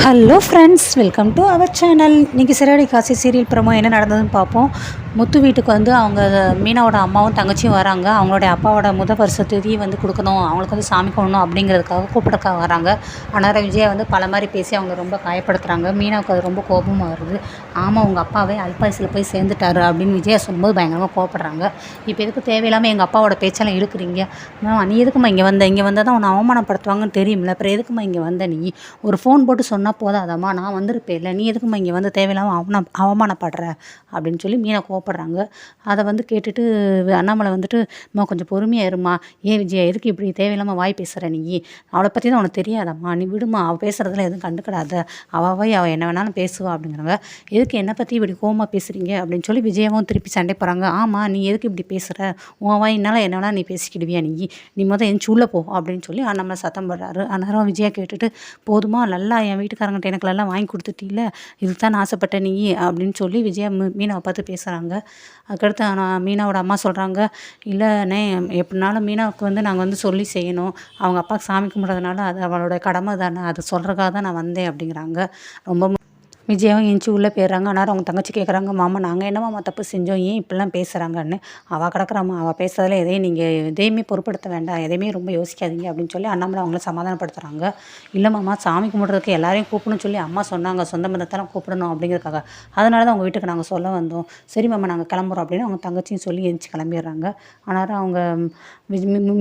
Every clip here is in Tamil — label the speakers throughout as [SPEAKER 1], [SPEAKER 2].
[SPEAKER 1] Hello friends, welcome to our channel. இன்றைக்கி சிறகடி காசி சீரியல் ப்ரோமோ என்ன நடந்ததுன்னு பார்ப்போம். முத்து வீட்டுக்கு வந்து அவங்க மீனாவோட அம்மாவும் தங்கச்சியும் வராங்க. அவங்களுடைய அப்பாவோட வருஷ திதி வந்து கொடுக்கணும், அவங்களுக்கு வந்து சாமி கும்பிடணும் அப்படிங்கிறதுக்காக கூப்பிட்றக்காக வராங்க. ஆனால் விஜயா வந்து பல மாதிரி பேசி அவங்க ரொம்ப காயப்படுத்துகிறாங்க. மீனாவுக்கு அது ரொம்ப கோபமாக வருது. ஆமாம், உங்கள் அப்பாவே அல்பாயுசில் போய் சேர்ந்துட்டாரு அப்படின்னு விஜயா சொல்லும்போது பயங்கரமாக கோவப்படுறாங்க. இப்போ எதுக்கு தேவையில்லாமல் எங்கள் அப்பாவோட பேச்செல்லாம் இழுக்கிறீங்க? நீ எதுக்குமா இங்கே வந்தால் தான் உன்னை அவமானப்படுத்துவாங்கன்னு தெரியுமில்ல, அப்புறம் எதுக்குமா இங்கே வந்த? நீ ஒரு ஃபோன் போட்டு சொன்னால் போதாதம்மா, நான் வந்திருப்பேன் இல்லை, நீ எதுக்குமா இங்கே வந்து தேவையில்லாமல் அவமானப்படுற அப்படின்னு சொல்லி மீனை கோவப்படுறாங்க. அதை வந்து கேட்டுட்டு அண்ணாமலை வந்துட்டு, அம்மா கொஞ்சம் பொறுமையாக இருமா, ஏன் விஜயா எதுக்கு இப்படி தேவையில்லாமல் வாய் பேசுகிற? நீ அவளை பற்றி தான் உனக்கு தெரியாதம்மா, நீ விடுமா, அவள் பேசுகிறதுல எதுவும் கண்டுக்கிடாத, அவள் என்ன வேணாலும் பேசுவா அப்படிங்கிறாங்க. எதுக்கு என்னை பற்றி இப்படி கோவமாக பேசுகிறீங்க அப்படின்னு சொல்லி விஜயாவும் திருப்பி சண்டை போகிறாங்க. ஆமாம், நீ எதுக்கு இப்படி பேசுகிற? உன் வாயினால் என்ன வேணால் நீ பேசிக்கிடுவியா? நீ எந்திச்சு உள்ளே போ அப்படின்னு சொல்லி அண்ணாமலை சத்தம் போடுறாரு. அந்நேரம் விஜயா கேட்டுட்டு, போதுமா, நல்லா என் வீட்டுக்காரங்கிட்ட எனக்கு எல்லாம் வாங்கி கொடுத்துட்டில்ல, இதுக்கு தான் ஆசைப்பட்ட நீ அப்படின்னு சொல்லி விஜயா மீனாவை பார்த்து பேசுகிறாங்க. அதுக்கடுத்து மீனாவோட அம்மா சொல்கிறாங்க, இல்லைண்ணே, எப்படினாலும் மீனாவுக்கு வந்து நாங்கள் வந்து சொல்லி செய்யணும், அவங்க அப்பாவுக்கு சாமி கும்பிட்றதுனால அது அவளோட கடமை தானே, அது சொல்கிறக்காக தான் நான் வந்தேன் அப்படிங்கிறாங்க. ரொம்ப விஜயாவும் எந்திச்சு உள்ளே போயிடுறாங்க. ஆனால் அவங்க தங்கச்சி கேட்குறாங்க, மாமா நாங்கள் என்னமாம்மா தப்பு செஞ்சோம், ஏன் இப்படிலாம் பேசுகிறாங்கன்னு? அவள் கிடக்குறாம்மா, அவள் பேசுறதுல எதையுமே பொருட்படுத்த வேண்டாம், எதையுமே ரொம்ப யோசிக்காதீங்க அப்படின்னு சொல்லி அண்ணாமலை அவங்கள சமாதானப்படுத்துகிறாங்க. இல்லை மாமா, சாமி கும்பிட்றதுக்கு எல்லாரையும் கூப்பிடணும்னு சொல்லி அம்மா சொன்னாங்க, சொந்த பந்தத்தெல்லாம் கூப்பிடணும் அப்படிங்கிறதுக்காக, அதனால தான் அவங்க வீட்டுக்கு நாங்கள் சொல்ல வந்தோம். சரி மாமா, நாங்கள் கிளம்புறோம் அப்படின்னு அவங்க தங்கச்சியும் சொல்லி எந்திச்சு கிளம்பிடுறாங்க. ஆனால் அவங்க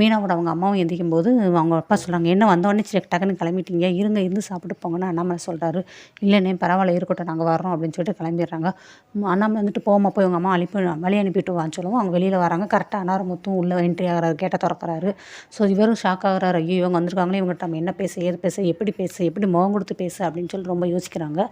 [SPEAKER 1] மீனாவோட அவங்க அம்மாவும் எந்திக்கும் போது அவங்க அப்பா சொல்கிறாங்க, என்ன வந்தோடனே சரி டக்குன்னு கிளம்பிட்டீங்க, இருந்து சாப்பிட்டு போங்கன்னு அண்ணாமலை சொல்கிறாரு. இல்லைண்ணே, பரவாயில்ல, இருக்கட்டும், நாங்கள் வர்றோம் அப்படின்னு சொல்லிட்டு கிளம்பிடுறாங்க. அண்ணாமலை வந்துட்டு போமா, போய் உங்கள் அம்மா வழி அனுப்பிட்டு வான்னு சொல்லுவோம். அவங்க வெளியில் வராங்க. கரெக்டாக அனாரமுத்தும் உள்ளே என்ட்ரி ஆகிறாரு, கேட்ட திறக்கிறாரு. ஸோ இவரும் ஷாக் ஆகிறாரு. ஐயோ, இவங்க வந்திருக்காங்களே, இவங்ககிட்ட நம்ம என்ன பேச, ஏது பேச, எப்படி முகம் கொடுத்து பேச அப்படின்னு சொல்லி ரொம்ப யோசிக்கிறாங்க.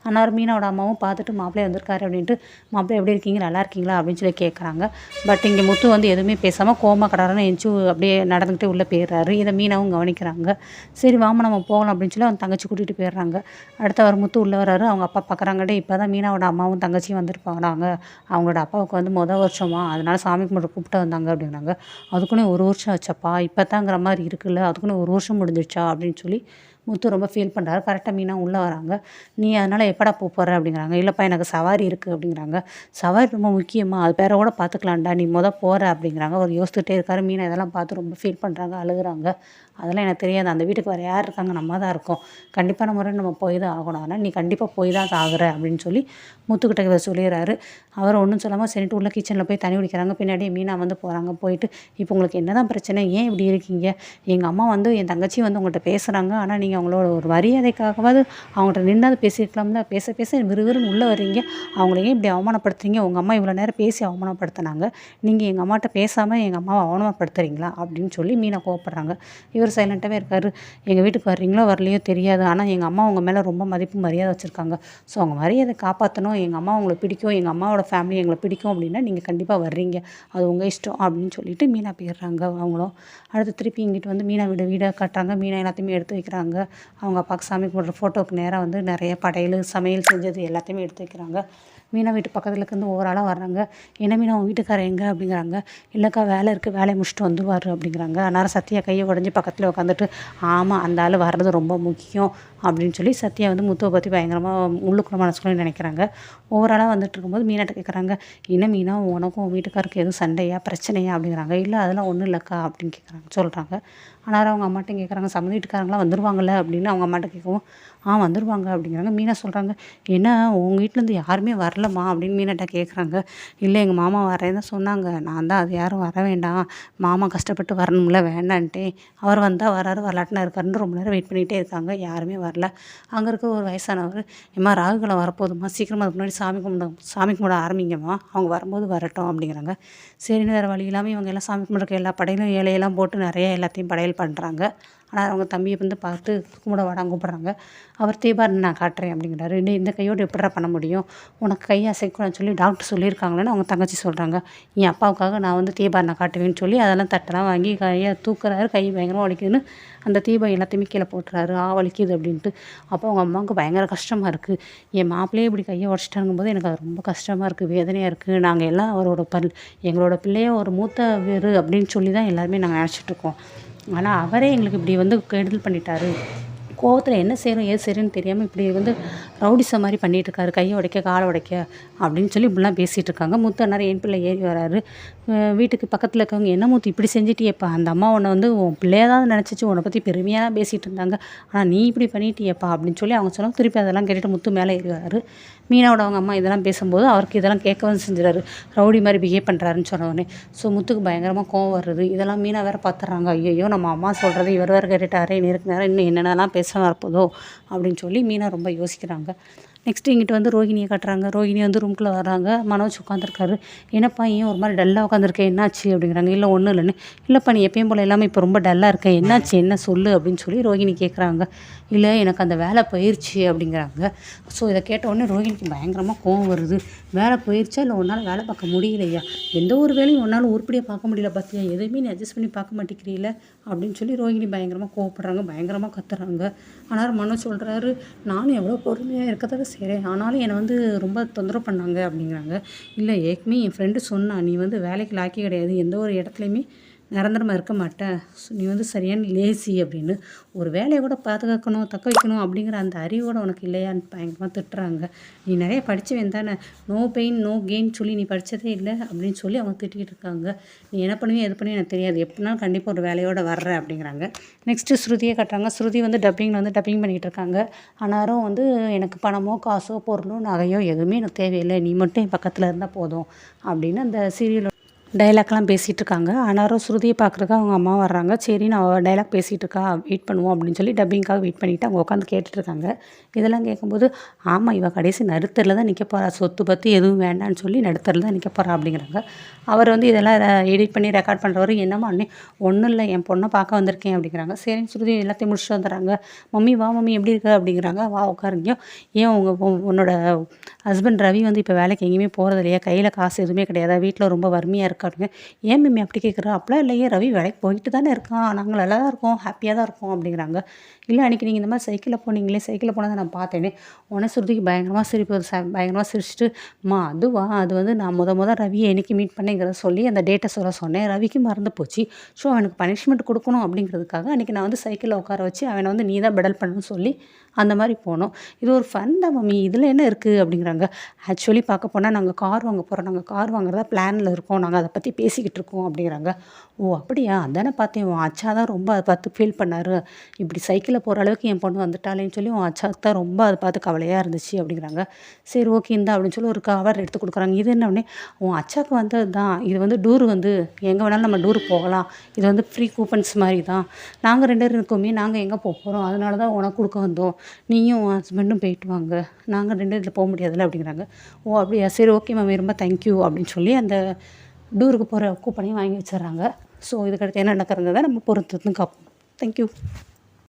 [SPEAKER 1] ஆனால் மீனாவோட அம்மாவும் பார்த்துட்டு, மாப்பிள்ளை வந்திருக்காரு அப்படின்ட்டு, மாப்பிள்ளை எப்படி இருக்கீங்க, நல்லா இருக்கீங்களா அப்படின்னு சொல்லி கேட்குறாங்க. பட் இங்கே முத்து வந்து எதுவுமே பேசாமல் கோமா கடாரன்னு எந்திச்சு அப்படியே நடந்துக்கிட்டே உள்ளே போயிடுறாரு. இதை மீனாவும் கவனிக்கிறாங்க. சரி வாமா, நம்ம போகலாம் அப்படின்னு சொல்லி அவங்க தங்கச்சி கூட்டிகிட்டு போயிடுறாங்க. அடுத்த வர முத்து உள்ளே வராரு. அவங்க அப்பா பார்க்குறாங்கடே, இப்போ தான் மீனாவோட அம்மாவும் தங்கச்சியும் வந்துருப்பாங்க, அவங்களோட அப்பாவுக்கு வந்து வருஷமா, அதனால சாமி கும்பிட்டு கூப்பிட்டு வந்தாங்க அப்படின்னாங்க. அதுக்குன்னே 1 வருஷம் ஆச்சப்பா, இப்போ தாங்கிற மாதிரி இருக்குல்ல, அதுக்குன்னே 1 வருஷம் முடிஞ்சிடுச்சா அப்படின்னு சொல்லி முத்து ரொம்ப ஃபீல் பண்ணுறாரு. கரெக்டாக மீனா உள்ளே வராங்க. நீ அதனால் எப்படா போகிற அப்படிங்கிறாங்க. இல்லைப்பா, எனக்கு சவாரி இருக்குது அப்படிங்கிறாங்க. சவாரி ரொம்ப முக்கியமாக, அது பேரை கூட பார்த்துக்கலாம்டா, நீ போகிற அப்படிங்கிறாங்க. அவர் யோசிச்சுட்டே இருக்காரு. மீனா இதெல்லாம் பார்த்து ரொம்ப ஃபீல் பண்ணுறாங்க, அழுகுறாங்க. அதெல்லாம் எனக்கு தெரியாது, அந்த வீட்டுக்கு வேறு யார் இருக்காங்க, நம்ம தான் இருக்கோம், கண்டிப்பான முறை நம்ம போய் தான் ஆகணும், ஆனால் நீ கண்டிப்பாக போய் தான் ஆகுற அப்படின்னு சொல்லி முத்துக்கிட்ட இவர் சொல்லிடுறாரு. அவர் ஒன்றும் சொல்லாமல் சரிட்டு உள்ள கிச்சனில் போய் தண்ணி குடிக்கிறாங்க. பின்னாடியே மீனா வந்து போகிறாங்க. போயிட்டு, இப்போ உங்களுக்கு என்ன தான் பிரச்சனை, ஏன் இப்படி இருக்கீங்க? எங்கள் அம்மா வந்து என் தங்கச்சி வந்து உங்கள்கிட்ட பேசுகிறாங்க, ஆனால் நீங்கள் அவங்களோட ஒரு மரியாதைக்காகவாவது அவங்கள்ட்ட நின்னாவது பேசியிருக்கலாம்ல, பேச பேச விறுவிறுன்னு உள்ளே வர்றீங்க, அவங்கள ஏன் இப்படி அவமானப்படுத்துறீங்க? உங்கள் அம்மா இவ்வளோ நேரம் பேசி அவமானப்படுத்தினாங்க, நீங்கள் எங்கள் அம்மாட்ட பேசாமல் எங்கள் அம்மாவை அவமானப்படுத்துறீங்களா அப்படின்னு சொல்லி மீனா கோவப்படுறாங்க. இவர் சைலண்ட்டாகவே இருக்கார். எங்கள் வீட்டுக்கு வர்றீங்களோ வரலையோ தெரியாது, ஆனால் எங்கள் அம்மா உங்கள் மேலே ரொம்ப மதிப்பு மரியாதை வச்சுருக்காங்க, ஸோ அவங்க மரியாதை காப்பாற்றணும், எங்கள் அம்மா உங்களை பிடிக்கும், எங்கள் அம்மாவோட ஃபேமிலி எங்களை பிடிக்கும் அப்படின்னா நீங்கள் கண்டிப்பாக வர்றீங்க, அது உங்கள் இஷ்டம் அப்படின்னு சொல்லிட்டு மீனா போயிடுறாங்க. அவங்களும் அடுத்து திருப்பி இங்கிட்டு வந்து மீனா வீடை காட்டுறாங்க. மீனா எல்லாத்தையுமே எடுத்து வைக்கிறாங்க. அவங்க அப்பாவுக்கு சாமி கும்பிட்ற ஃபோட்டோவுக்கு நேராக வந்து நிறைய படையல் சமையல் செஞ்சது எல்லாத்தையுமே எடுத்து வைக்கிறாங்க. மீனா வீட்டு பக்கத்தில் இருந்து ஓவராலாக வர்றாங்க. என்ன மீனா, உன் வீட்டுக்காரர் எங்கே அப்படிங்கிறாங்க. இல்லைக்கா, வேலை இருக்குது, வேலையை முடிச்சுட்டு வந்துடுவார் அப்படிங்கிறாங்க. அந்நேரம் சத்யா கையை உடஞ்சி பக்கத்தில் உட்காந்துட்டு, ஆமாம், அந்த ஆள் வர்றது ரொம்ப முக்கியம் அப்படின்னு சொல்லி சத்யா வந்து முத்துவை பற்றி பயங்கரமாக உள்ளுக்குள்ள மனசுக்குள்ளே நினைக்கிறாங்க. ஓவராலாக வந்துட்டு இருக்கும்போது மீனாட்ட கேட்குறாங்க, என்ன மீனா, உனக்கும் உன் வீட்டுக்காருக்கு எதுவும் சண்டையா பிரச்சனையா அப்படிங்கிறாங்க. இல்லை, அதெல்லாம் ஒன்றும் இல்லைக்கா அப்படின்னு சொல்கிறாங்க. ஆனால் அவங்க அம்மாட்டையும் கேட்குறாங்க, சம்மந்தி வீட்டுக்காரங்களாம் வந்துருவாங்கள்ல அப்படின்னு அவங்க அம்மாட்ட கேட்கவும், வந்துருவாங்க அப்படிங்கிறாங்க. மீனா சொல்கிறாங்க, என்ன உங்கள் வீட்டிலேருந்து யாருமே வரலம்மா அப்படின்னு மீனாட்ட கேட்குறாங்க. இல்லை, எங்கள் மாமா வரேன்னு தான் சொன்னாங்க, நான் தான் அது யாரும் வர வேண்டாம், மாமா கஷ்டப்பட்டு வரணும்ல, வேண்டான்ட்டே, அவர் வந்தால் வராரு, வரலாட்டுனா இருக்காருன்னு ரொம்ப நேரம் வெயிட் பண்ணிகிட்டே இருக்காங்க, யாருமே வரல. அங்கே இருக்க ஒரு வயசானவர், ஏம்மா ராகுகாலம் வரப்போதுமா, சீக்கிரமாக அதுக்கு முன்னாடி சாமி கும்பிட ஆரம்பிங்கம்மா, அவங்க வரும்போது வரட்டும் அப்படிங்கிறாங்க. சரின்னு வேறு வழி இல்லாமல் இவங்க எல்லாம் சாமி கும்பிட்றக்கு எல்லா படையிலும் இலையெல்லாம் போட்டு நிறைய எல்லாத்தையும் படையல் பண்ணுறாங்க. ஆனால் அவங்க தம்பியை வந்து பார்த்து கும்பிட வாடாங்க கூப்பிட்றாங்க. அவர் தீபாவளி நான் காட்டுறேன் அப்படிங்கிறாரு. இன்னும் இந்த கையோடு எப்படிடா பண்ண முடியும், உனக்கு கையை அசைக்கூடாதுன்னு சொல்லி டாக்டர் சொல்லியிருக்காங்களேன்னு அவங்க தங்கச்சி சொல்கிறாங்க. என் அப்பாவுக்காக நான் வந்து தீபாவளி காட்டுவேன்னு சொல்லி அதெல்லாம் தட்டெல்லாம் வாங்கி கையை தூக்குறாரு. கை பயங்கரமாக வலிக்குதுன்னு அந்த தீபம் எல்லாத்தையுமே கீழே போட்டுறாரு. வலிக்குது அப்படின்ட்டு. அப்போ அவங்க அம்மாவுக்கு பயங்கர கஷ்டமாக இருக்குது. என் மாப்பிள்ளையே இப்படி கையை உடச்சிட்டாங்கும்போது எனக்கு அது ரொம்ப கஷ்டமாக இருக்குது, வேதனையாக இருக்குது. நாங்கள் எல்லாம் எங்களோட பிள்ளைய ஒரு மூத்த வேறு அப்படின்னு சொல்லி தான் எல்லாருமே நாங்கள் நினச்சிட்ருக்கோம். ஆனால் அவரே எங்களுக்கு இப்படி வந்து கெடுதல் பண்ணிட்டாரு, கோவத்தில் என்ன செய்கிறோம் ஏது செய்கிறோன்னு தெரியாமல் இப்படி வந்து ரவுடிசம் மாதிரி பண்ணிகிட்டு இருக்காரு, கையை உடைக்க காலை உடைக்க அப்படின்னு சொல்லி இப்படிலாம் பேசிகிட்டு இருக்காங்க. முத்து அண்ணார் என் பிள்ளை ஏறி வராரு. வீட்டுக்கு பக்கத்தில் இருக்கவங்க, என்ன முத்து இப்படி செஞ்சிட்டியேப்பா, அந்த அம்மா உன்னை வந்து உன் பிள்ளையாதான் நினச்சிச்சு, உன்னை பற்றி பெருமையாக தான் பேசிகிட்டு இருந்தாங்க, ஆனால் நீ இப்படி பண்ணிட்டியேப்பா அப்படின்னு சொல்லி அவங்க சொன்னாங்க. திருப்பி அதெல்லாம் கேட்டுட்டு முத்து மேலே ஏறி வராரு. மீனாவோட அவங்க அம்மா இதெல்லாம் பேசும்போது அவருக்கு இதெல்லாம் கேட்கவும் செஞ்சுறாரு. ரவுடி மாதிரி பிஹேவ் பண்ணுறாருன்னு சொன்னோடனே ஸோ முத்துக்கு பயங்கரமாக கோவம் வருது. இதெல்லாம் மீனா வேறு பார்த்துட்றாங்க. ஐயோ நம்ம அம்மா சொல்கிறது இவர் வேறு கேட்டுட்டாரே, நேருக்கு நேரம் இன்னும் என்னென்னலாம் பேச வரப்போதோ அப்படின்னு சொல்லி மீனா ரொம்ப யோசிக்கிறாங்க. நெக்ஸ்ட்டு இங்கிட்டு வந்து ரோஹிணியை காட்டுறாங்க. ரோஹிணி வந்து ரூம்குள்ளே வராங்க. மனோஜ் உட்காந்துருக்காரு. என்னப்பா ஏன் ஒரு மாதிரி டல்லாக உட்காந்துருக்கேன், என்னாச்சு அப்படிங்கிறாங்க. இல்லை ஒன்றும் இல்லைன்னு. இல்லைப்பா நீ எப்பயும் போல் எல்லாமே இப்போ ரொம்ப டல்லாக இருக்கேன், என்னாச்சு என்ன சொல்லு அப்படின்னு சொல்லி ரோஹிணி கேட்குறாங்க. இல்லை எனக்கு அந்த வேலை போயிடுச்சு அப்படிங்கிறாங்க. ஸோ இதை கேட்ட உடனே ரோஹிணிக்கு பயங்கரமாக கோவம் வருது. வேலை போயிடுச்சா இல்லை உன்னால் வேலை பார்க்க முடியலையா, எந்த ஒரு வேலையும் உன்னால் உருப்படியாக பார்க்க முடியல பார்த்தியா, எதையுமே நீ அட்ஜஸ்ட் பண்ணி பார்க்க மாட்டேங்கிறீல அப்படின்னு சொல்லி ரோஹிணி பயங்கரமாக கோவப்படுறாங்க, பயங்கரமாக கத்துறாங்க. ஆனால் மனோஜ் சொல்கிறாரு, நானும் எவ்வளோ பொறுமையாக இருக்கதான் செய்கிறேன், ஆனாலும் என்னை வந்து ரொம்ப தொந்தரவு பண்ணாங்க அப்படிங்கிறாங்க. இல்லை ஏற்கனவே என் ஃப்ரெண்டு சொன்னா, நீ வந்து வேலைக்கு லாக்கி கிடையாது, எந்த ஒரு இடத்துலையுமே நிரந்தரமாக இருக்க மாட்டேன், நீ வந்து சரியான லேசி அப்படின்னு, ஒரு வேலையை கூட பாதுகாக்கணும் தக்க வைக்கணும் அப்படிங்கிற அந்த அறிவோட உனக்கு இல்லையான்னு பயங்கரமாக திட்டுறாங்க. நீ நிறைய படித்தவன் தானே, நோ பெயின் நோ கெயின் சொல்லி நீ படித்ததே இல்லை அப்படின்னு சொல்லி அவங்க திட்டிகிட்டு இருக்காங்க. நீ என்ன பண்ணுவீங்க எது பண்ணுவீங்க எனக்கு தெரியாது, எப்படினாலும் கண்டிப்பாக ஒரு வேலையோடு வர்ற அப்படிங்கிறாங்க. நெக்ஸ்ட்டு ஸ்ருதியை கட்டுறாங்க. ஸ்ருதி வந்து டப்பிங் பண்ணிகிட்டு இருக்காங்க. ஆனாலும் வந்து எனக்கு பணமோ காசோ பொருளோ நகையோ எதுவுமே எனக்கு தேவையில்லை, நீ மட்டும் என் பக்கத்தில் இருந்தால் போதும் அப்படின்னு அந்த சீரியல் டைலாக்லாம் பேசிகிட்டு இருக்காங்க. ஆனாலும் ஸ்ருதியை பார்க்குறதுக்கு அவங்க அம்மா வர்றாங்க. சரி நான் டைலாக் பேசிகிட்டு இருக்கா, வெயிட் பண்ணுவோம் அப்படின்னு சொல்லி டப்பிங்காக வெயிட் பண்ணிவிட்டு அவங்க உட்காந்து கேட்டுட்ருக்காங்க. இதெல்லாம் கேட்கும்போது ஆமாம் இவள் கடைசி நடுத்தரில் தான் நிற்க போகிறா, சொத்து பற்றி எதுவும் வேண்டான்னு சொல்லி நடுத்தரில் தான் நிற்க போகிறா அப்படிங்கிறாங்க. அவர் வந்து இதெல்லாம் எடிட் பண்ணி ரெக்கார்ட் பண்ணுறவர், என்னம்மா அண்ணே ஒன்றும் இல்லை என் பொண்ணை பார்க்க வந்திருக்கேன் அப்படிங்கிறாங்க. சரின்னு ஸ்ருதி எல்லாத்தையும் முடிச்சுட்டு வந்துடுறாங்க. மம்மி வா மம்மி எப்படி இருக்க அப்படிங்கிறாங்க. வா உட்காருங்க. ஏன் உன்னோட ஹஸ்பண்ட் ரவி வந்து இப்போ வேலைக்கு எங்கேயுமே போகிறது இல்லையா, கையில் காசு எதுவுமே கிடையாதா, வீட்டில் ரொம்ப வறுமையாக இருக்காருங்க. ஏன் மம்மி அப்படி கேட்குறா, அப்படிலாம் இல்லையே, ரவி வேலைக்கு போயிட்டு தானே இருக்கான், நாங்கள் நல்லா தான் இருக்கோம் ஹாப்பியாக தான் இருக்கோம் அப்படிங்கிறாங்க. இல்லை அன்றைக்கி நீங்கள் இந்த மாதிரி சைக்கிளில் போனீங்களே, சைக்கிளில் போனதை நான் பார்த்தேனே, உடனே ஸ்ருதிக்கு பயங்கரமாக சிரிப்பு பயங்கரமாக சிரிச்சிட்டு, அதுவா அது வந்து நான் முத ரவியை என்னைக்கு மீட் பண்ணேங்கிறத சொல்லி அந்த டேட்டை சொன்னேன், ரவிக்கு மறந்து போச்சு, ஸோ அவனுக்கு பனிஷ்மெண்ட் கொடுக்கணும் அப்படிங்கிறதுக்காக அன்றைக்கி நான் வந்து சைக்கிளில் உட்கார வச்சு அவனை வந்து நீ தான் பெடல் பண்ணணும்னு சொல்லி அந்த மாதிரி போனோம், இது ஒரு ஃபன் தான் மம்மி, இதில் என்ன இருக்குது அப்படிங்கிறாங்க. ஆக்சுவலி பார்க்க போனால் நாங்கள் கார் வாங்க போகிறோம், நாங்கள் கார் வாங்குறதா பிளானில் இருக்கோம், நாங்கள் அதை பற்றி பேசிக்கிட்டு இருக்கோம் அப்படிங்கிறாங்க. ஓ அப்படியா, அதானே பார்த்தேன், உன் அச்சா தான் ரொம்ப அதை பார்த்து ஃபீல் பண்ணார், இப்படி சைக்கிளில் போகிற அளவுக்கு என் பொண்ணு வந்துட்டாலேன்னு சொல்லி உன் அச்சா தான் ரொம்ப அதை பார்த்து கவலையாக இருந்துச்சு அப்படிங்கிறாங்க. சரி ஓகே இந்தா அப்படின்னு சொல்லி ஒரு கவர் எடுத்து கொடுக்குறாங்க. இது என்ன உடனே, உன் அச்சாவுக்கு வந்தது தான் இது, வந்து டூர் வந்து எங்கே வேணாலும் நம்ம டூர் போகலாம், இது வந்து ஃப்ரீ கூப்பன்ஸ் மாதிரி தான், நாங்கள் 2 பேரும் இருக்கோமே, நாங்கள் எங்கே போக போகிறோம், அதனால தான் உனக்கு கொடுக்க வந்தோம், நீயும் உன் ஹஸ்பண்டும் போயிட்டு வாங்க, நாங்கள் 2 இதில் போக முடியாதுல்ல அப்படிங்கிறாங்க. ஓ அப்படியா, சரி ஓகே மேம் ரொம்ப தேங்க்யூ அப்படின்னு சொல்லி அந்த டூருக்கு போகிற கூப்பனையும் வாங்கி வச்சிடுறாங்க. ஸோ இதுக்கடுத்து என்ன நடக்கிறத நம்ம பொறுத்து காப்போம். தேங்க்யூ.